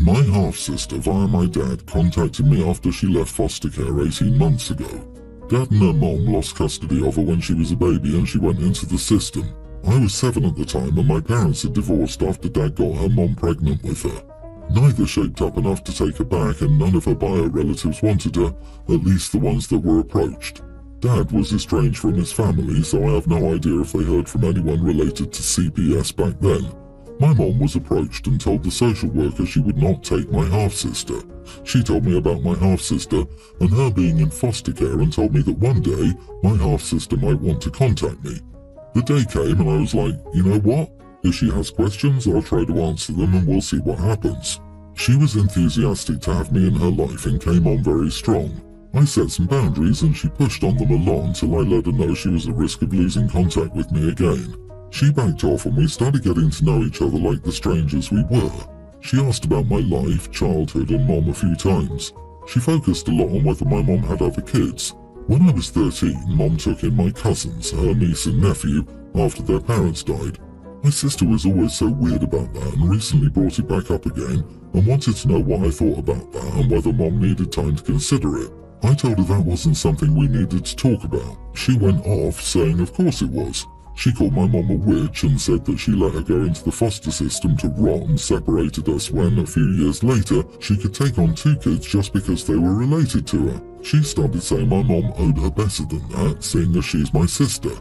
My half-sister via my dad contacted me after she left foster care 18 months ago. Dad and her mom lost custody of her when she was a baby and she went into the system. I was 7 at the time and my parents had divorced after Dad got her mom pregnant with her. Neither shaped up enough to take her back and none of her bio-relatives wanted her, at least the ones that were approached. Dad was estranged from his family, so I have no idea if they heard from anyone related to CPS back then. My mom was approached and told the social worker she would not take my half-sister. She told me about my half-sister and her being in foster care and told me that one day my half-sister might want to contact me. The day came and I was like, you know what? If she has questions, I'll try to answer them and we'll see what happens. She was enthusiastic to have me in her life and came on very strong. I set some boundaries and she pushed on them a lot until I let her know she was at risk of losing contact with me again. She backed off and we started getting to know each other like the strangers we were. She asked about my life, childhood and mom a few times. She focused a lot on whether my mom had other kids. When I was 13, Mom took in my cousins, her niece and nephew, after their parents died. My sister was always so weird about that and recently brought it back up again and wanted to know what I thought about that and whether Mom needed time to consider it. I told her that wasn't something we needed to talk about. She went off, saying of course it was. She called my mom a witch and said that she let her go into the foster system to rot and separated us when, a few years later, she could take on 2 kids just because they were related to her. She started saying my mom owed her better than that, seeing as she's my sister.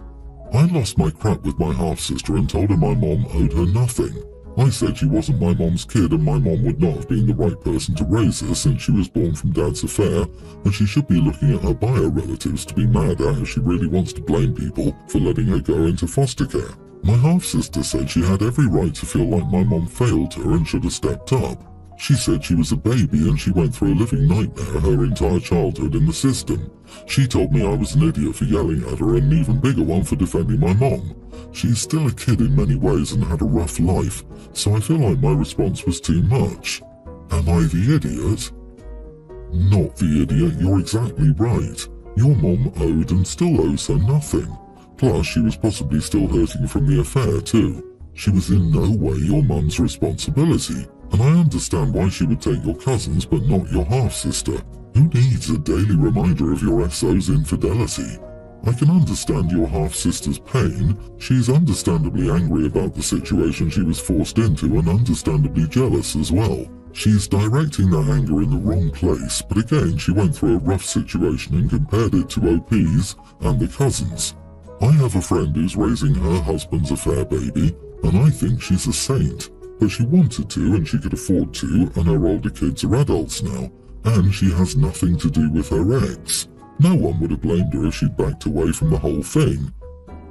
I lost my crap with my half-sister and told her my mom owed her nothing. I said she wasn't my mom's kid and my mom would not have been the right person to raise her since she was born from Dad's affair, and she should be looking at her bio-relatives to be mad at if she really wants to blame people for letting her go into foster care. My half-sister said she had every right to feel like my mom failed her and should have stepped up. She said she was a baby and she went through a living nightmare her entire childhood in the system. She told me I was an idiot for yelling at her and an even bigger one for defending my mom. She's still a kid in many ways and had a rough life, so I feel like my response was too much. Am I the idiot? Not the idiot, you're exactly right. Your mom owed and still owes her nothing. Plus, she was possibly still hurting from the affair too. She was in no way your mum's responsibility, and I understand why she would take your cousins but not your half-sister. Who needs a daily reminder of your SO's infidelity? I can understand your half-sister's pain. She's understandably angry about the situation she was forced into and understandably jealous as well. She's directing that anger in the wrong place, but again she went through a rough situation and compared it to OP's and the cousins. I have a friend who's raising her husband's affair baby, and I think she's a saint. But she wanted to and she could afford to, and her older kids are adults now, and she has nothing to do with her ex. No one would have blamed her if she'd backed away from the whole thing.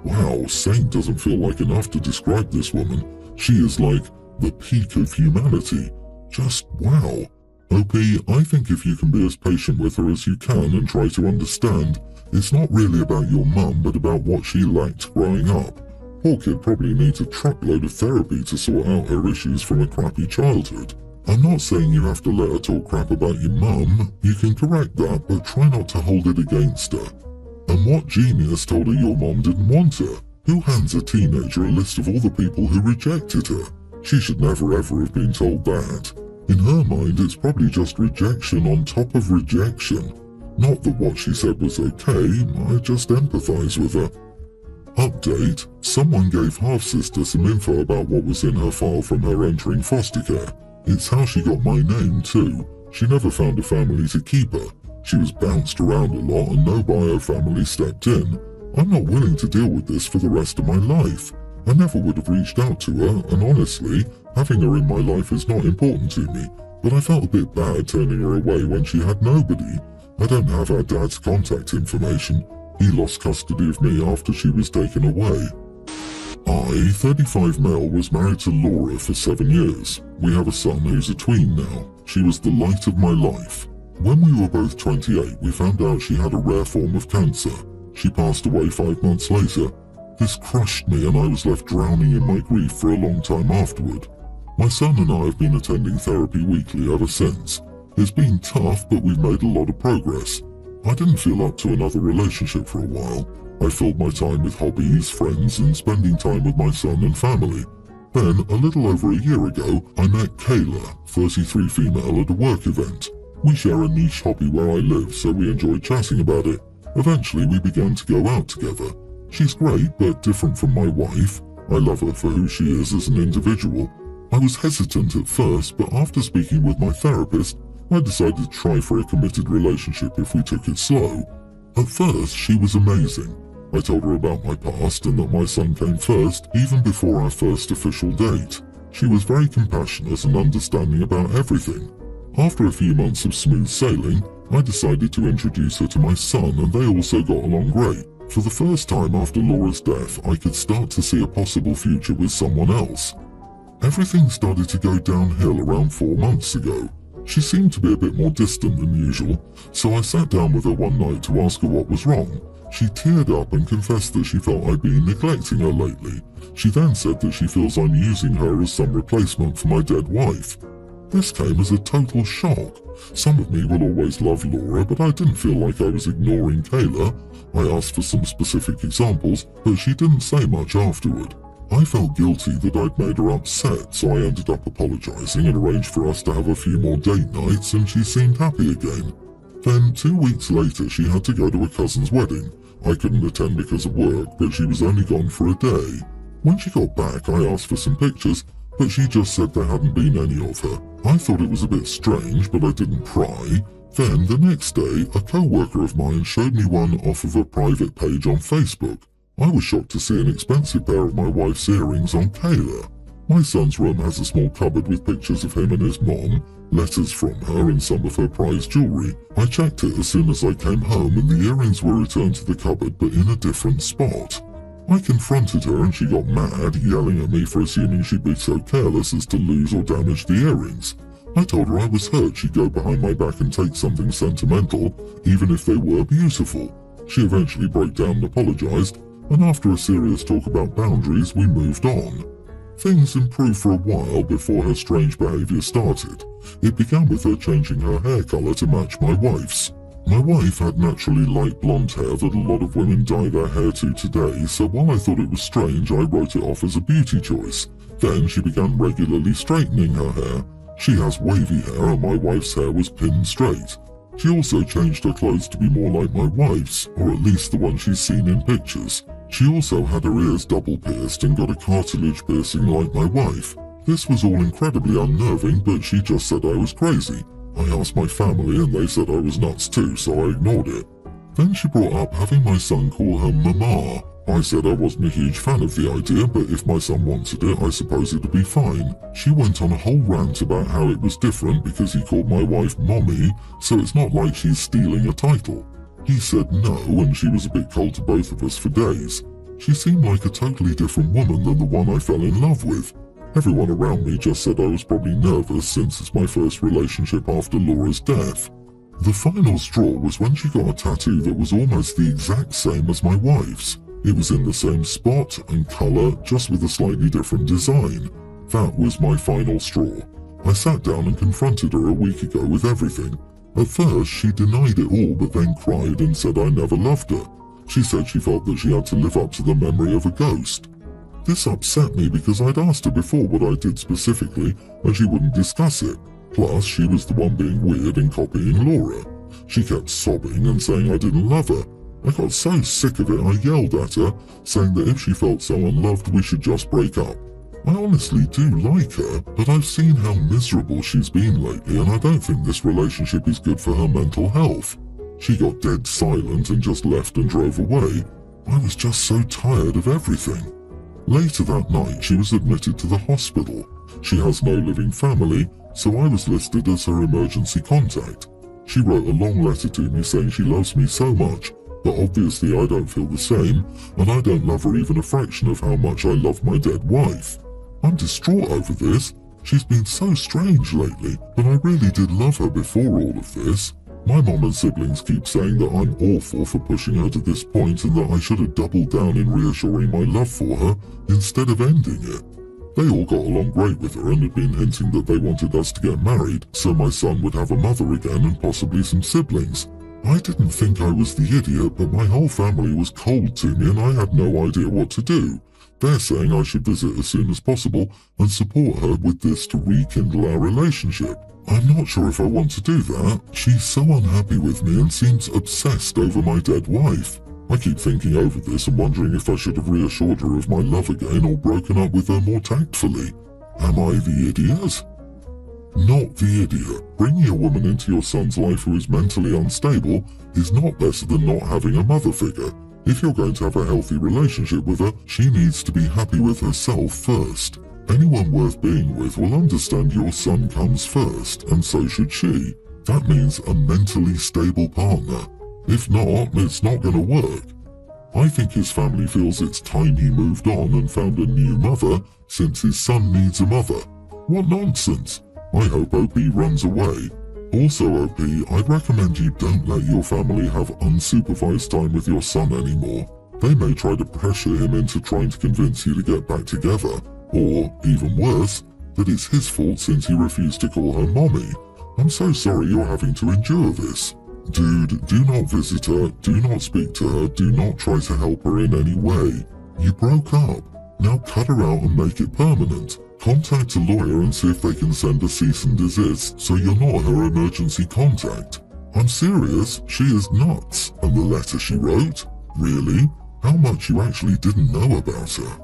Wow, saint doesn't feel like enough to describe this woman. She is like the peak of humanity. Just wow. OP, I think if you can be as patient with her as you can and try to understand, it's not really about your mum but about what she lacked growing up. Poor kid probably needs a truckload of therapy to sort out her issues from a crappy childhood. I'm not saying you have to let her talk crap about your mum. You can correct that, but try not to hold it against her. And what genius told her your mom didn't want her? Who hands a teenager a list of all the people who rejected her? She should never ever have been told that. In her mind, it's probably just rejection on top of rejection. Not that what she said was okay, I just empathize with her. Update: someone gave half-sister some info about what was in her file from her entering foster care. It's how she got my name too. She never found a family to keep her. She was bounced around a lot and no bio family stepped in. I'm not willing to deal with this for the rest of my life. I never would have reached out to her, and honestly, having her in my life is not important to me, but I felt a bit bad turning her away when she had nobody. I don't have our dad's contact information. He lost custody of me after she was taken away. I, 35 male, was married to Laura for 7 years. We have a son who's a tween now. She was the light of my life. When we were both 28, we found out she had a rare form of cancer. She passed away 5 months later. This crushed me and I was left drowning in my grief for a long time afterward. My son and I have been attending therapy weekly ever since. It's been tough, but we've made a lot of progress. I didn't feel up to another relationship for a while. I filled my time with hobbies, friends, and spending time with my son and family. Then, a little over a year ago, I met Kayla, 33 female, at a work event. We share a niche hobby where I live, so we enjoyed chatting about it. Eventually, we began to go out together. She's great, but different from my wife. I love her for who she is as an individual. I was hesitant at first, but after speaking with my therapist, I decided to try for a committed relationship if we took it slow. At first, she was amazing. I told her about my past and that my son came first, even before our first official date. She was very compassionate and understanding about everything. After a few months of smooth sailing, I decided to introduce her to my son, and they also got along great. For the first time after Laura's death, I could start to see a possible future with someone else. Everything started to go downhill around 4 months ago. She seemed to be a bit more distant than usual, so I sat down with her one night to ask her what was wrong. She teared up and confessed that she felt I'd been neglecting her lately. She then said that she feels I'm using her as some replacement for my dead wife. This came as a total shock. Some of me will always love Laura, but I didn't feel like I was ignoring Kayla. I asked for some specific examples, but she didn't say much afterward. I felt guilty that I'd made her upset, so I ended up apologizing and arranged for us to have a few more date nights, and she seemed happy again. Then, 2 weeks later, she had to go to a cousin's wedding. I couldn't attend because of work, but she was only gone for a day. When she got back, I asked for some pictures, but she just said there hadn't been any of her. I thought it was a bit strange, but I didn't pry. Then, the next day, a co-worker of mine showed me one off of a private page on Facebook. I was shocked to see an expensive pair of my wife's earrings on Kayla. My son's room has a small cupboard with pictures of him and his mom, letters from her and some of her prized jewellery. I checked it as soon as I came home, and the earrings were returned to the cupboard but in a different spot. I confronted her and she got mad, yelling at me for assuming she'd be so careless as to lose or damage the earrings. I told her I was hurt she'd go behind my back and take something sentimental, even if they were beautiful. She eventually broke down and apologised, and after a serious talk about boundaries, we moved on. Things improved for a while before her strange behaviour started. It began with her changing her hair colour to match my wife's. My wife had naturally light blonde hair that a lot of women dye their hair to today, so while I thought it was strange, I wrote it off as a beauty choice. Then she began regularly straightening her hair. She has wavy hair and my wife's hair was pinned straight. She also changed her clothes to be more like my wife's, or at least the one she's seen in pictures. She also had her ears double pierced and got a cartilage piercing like my wife. This was all incredibly unnerving, but she just said I was crazy. I asked my family and they said I was nuts too, so I ignored it. Then she brought up having my son call her Mama. I said I wasn't a huge fan of the idea, but if my son wanted it, I suppose it'd be fine. She went on a whole rant about how it was different because he called my wife Mommy, so it's not like she's stealing a title. He said no, and she was a bit cold to both of us for days. She seemed like a totally different woman than the one I fell in love with. Everyone around me just said I was probably nervous since it's my first relationship after Laura's death. The final straw was when she got a tattoo that was almost the exact same as my wife's. It was in the same spot and colour, just with a slightly different design. That was my final straw. I sat down and confronted her a week ago with everything. At first, she denied it all, but then cried and said I never loved her. She said she felt that she had to live up to the memory of a ghost. This upset me because I'd asked her before what I did specifically, and she wouldn't discuss it. Plus, she was the one being weird and copying Laura. She kept sobbing and saying I didn't love her. I got so sick of it I yelled at her, saying that if she felt so unloved we should just break up. I honestly do like her, but I've seen how miserable she's been lately, and I don't think this relationship is good for her mental health. She got dead silent and just left and drove away. I was just so tired of everything. Later that night, she was admitted to the hospital. She has no living family, so I was listed as her emergency contact. She wrote a long letter to me saying she loves me so much, but obviously I don't feel the same, and I don't love her even a fraction of how much I love my dead wife. I'm distraught over this. She's been so strange lately, but I really did love her before all of this. My mom and siblings keep saying that I'm awful for pushing her to this point and that I should have doubled down in reassuring my love for her instead of ending it. They all got along great with her and had been hinting that they wanted us to get married so my son would have a mother again and possibly some siblings. I didn't think I was the idiot, but my whole family was cold to me and I had no idea what to do. They're saying I should visit as soon as possible and support her with this to rekindle our relationship. I'm not sure if I want to do that. She's so unhappy with me and seems obsessed over my dead wife. I keep thinking over this and wondering if I should have reassured her of my love again or broken up with her more tactfully. Am I the idiot? Not the idiot. Bringing a woman into your son's life who is mentally unstable is not better than not having a mother figure. If you're going to have a healthy relationship with her, she needs to be happy with herself first. Anyone worth being with will understand your son comes first, and so should she. That means a mentally stable partner. If not, it's not going to work. I think his family feels it's time he moved on and found a new mother, since his son needs a mother. What nonsense! I hope OP runs away. Also, OP, I'd recommend you don't let your family have unsupervised time with your son anymore. They may try to pressure him into trying to convince you to get back together, or, even worse, that it's his fault since he refused to call her mommy. I'm so sorry you're having to endure this. Dude, do not visit her, do not speak to her, do not try to help her in any way. You broke up. Now cut her out and make it permanent. Contact a lawyer and see if they can send a cease and desist so you're not her emergency contact. I'm serious, she is nuts. And the letter she wrote? Really? How much you actually didn't know about her?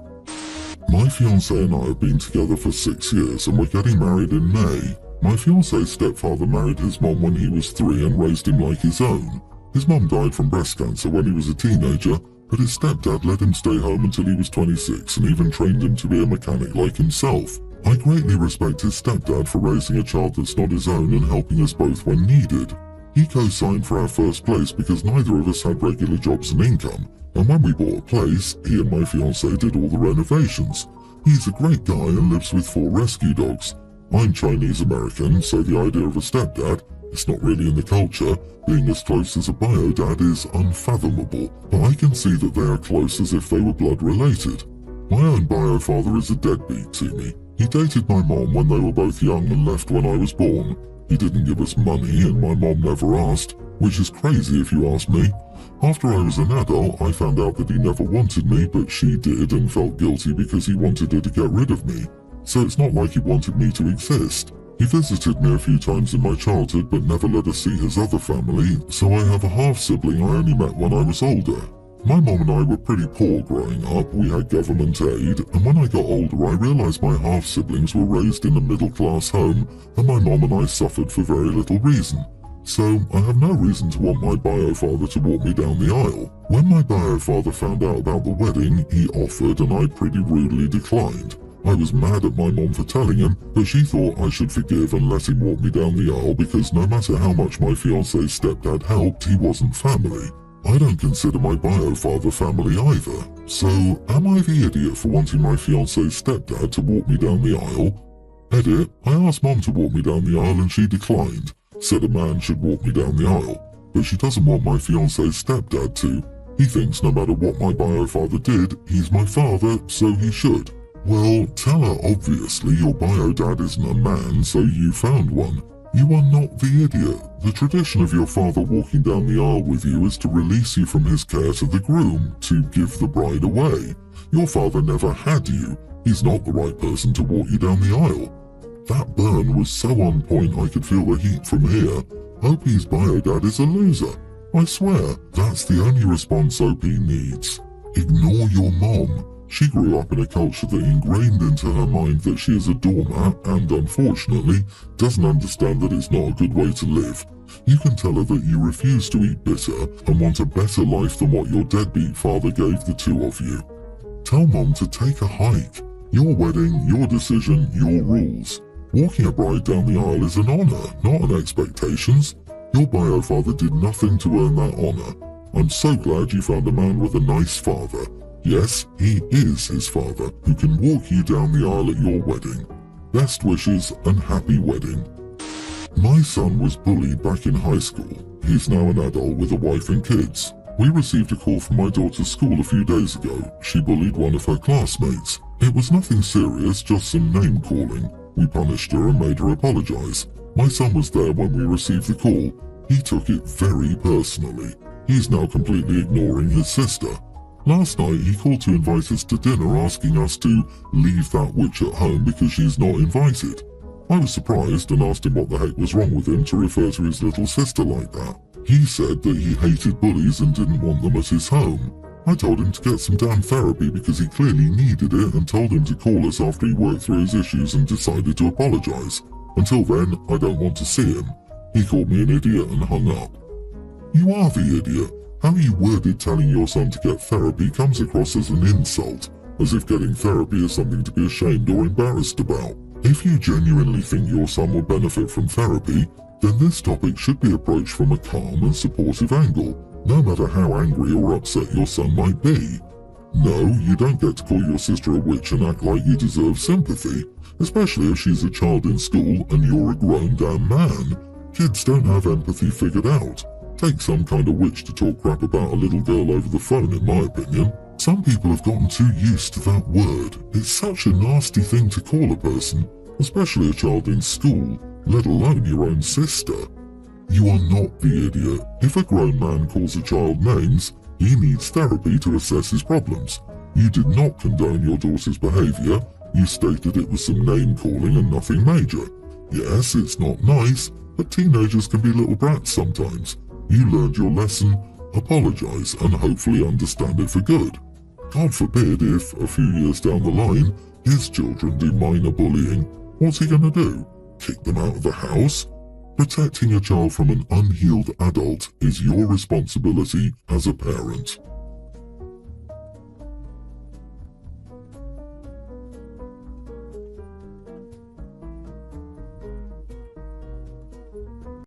My fiancé and I have been together for 6 years and we're getting married in May. My fiancé's stepfather married his mom when he was 3 and raised him like his own. His mom died from breast cancer when he was a teenager, but his stepdad let him stay home until he was 26 and even trained him to be a mechanic like himself. I greatly respect his stepdad for raising a child that's not his own and helping us both when needed. He co-signed for our first place because neither of us had regular jobs and income, and when we bought a place, he and my fiancé did all the renovations. He's a great guy and lives with 4 rescue dogs. I'm Chinese American, so the idea of a stepdad, it's not really in the culture, being as close as a bio-dad is unfathomable, but I can see that they are close as if they were blood related. My own bio-father is a deadbeat to me. He dated my mom when they were both young and left when I was born. He didn't give us money and my mom never asked, which is crazy if you ask me. After I was an adult, I found out that he never wanted me, but she did and felt guilty because he wanted her to get rid of me. So it's not like he wanted me to exist. He visited me a few times in my childhood but never let us see his other family, so I have a half-sibling I only met when I was older. My mom and I were pretty poor growing up, we had government aid, and when I got older I realised my half-siblings were raised in a middle-class home, and my mom and I suffered for very little reason. So I have no reason to want my bio-father to walk me down the aisle. When my bio-father found out about the wedding, he offered and I pretty rudely declined. I was mad at my mom for telling him, but she thought I should forgive and let him walk me down the aisle because no matter how much my fiancé's stepdad helped, he wasn't family. I don't consider my bio-father family either. So, am I the idiot for wanting my fiancé's stepdad to walk me down the aisle? Edit, I asked Mom to walk me down the aisle and she declined. Said a man should walk me down the aisle. But she doesn't want my fiancé's stepdad to. He thinks no matter what my bio-father did, he's my father, so he should. Well, tell her obviously your bio-dad isn't a man, so you found one. You are not the idiot. The tradition of your father walking down the aisle with you is to release you from his care to the groom, to give the bride away. Your father never had you. He's not the right person to walk you down the aisle. That burn was so on point I could feel the heat from here. OP's bio-dad is a loser. I swear, that's the only response OP needs. Ignore your mom. She grew up in a culture that ingrained into her mind that she is a doormat and, unfortunately, doesn't understand that it's not a good way to live. You can tell her that you refuse to eat bitter and want a better life than what your deadbeat father gave the two of you. Tell Mom to take a hike. Your wedding, your decision, your rules. Walking a bride down the aisle is an honor, not an expectations. Your bio-father did nothing to earn that honor. I'm so glad you found a man with a nice father. Yes, he is his father, who can walk you down the aisle at your wedding. Best wishes and happy wedding. My son was bullied back in high school. He's now an adult with a wife and kids. We received a call from my daughter's school a few days ago. She bullied one of her classmates. It was nothing serious, just some name calling. We punished her and made her apologize. My son was there when we received the call. He took it very personally. He's now completely ignoring his sister. Last night he called to invite us to dinner, asking us to leave that witch at home because she's not invited. I was surprised and asked him what the heck was wrong with him to refer to his little sister like that. He said that he hated bullies and didn't want them at his home. I told him to get some damn therapy because he clearly needed it, and told him to call us after he worked through his issues and decided to apologize. Until then, I don't want to see him. He called me an idiot and hung up. You are the idiot. How you worded telling your son to get therapy comes across as an insult, as if getting therapy is something to be ashamed or embarrassed about. If you genuinely think your son will benefit from therapy, then this topic should be approached from a calm and supportive angle, no matter how angry or upset your son might be. No, you don't get to call your sister a witch and act like you deserve sympathy, especially if she's a child in school and you're a grown damn man. Kids don't have empathy figured out. Take some kind of witch to talk crap about a little girl over the phone, in my opinion. Some people have gotten too used to that word. It's such a nasty thing to call a person, especially a child in school, let alone your own sister. You are not the idiot. If a grown man calls a child names, he needs therapy to assess his problems. You did not condone your daughter's behavior. You stated it was some name calling and nothing major. Yes, it's not nice, but teenagers can be little brats sometimes. You learned your lesson, apologize, and hopefully understand it for good. God forbid if, a few years down the line, his children do minor bullying. What's he gonna do? Kick them out of the house? Protecting a child from an unhealed adult is your responsibility as a parent.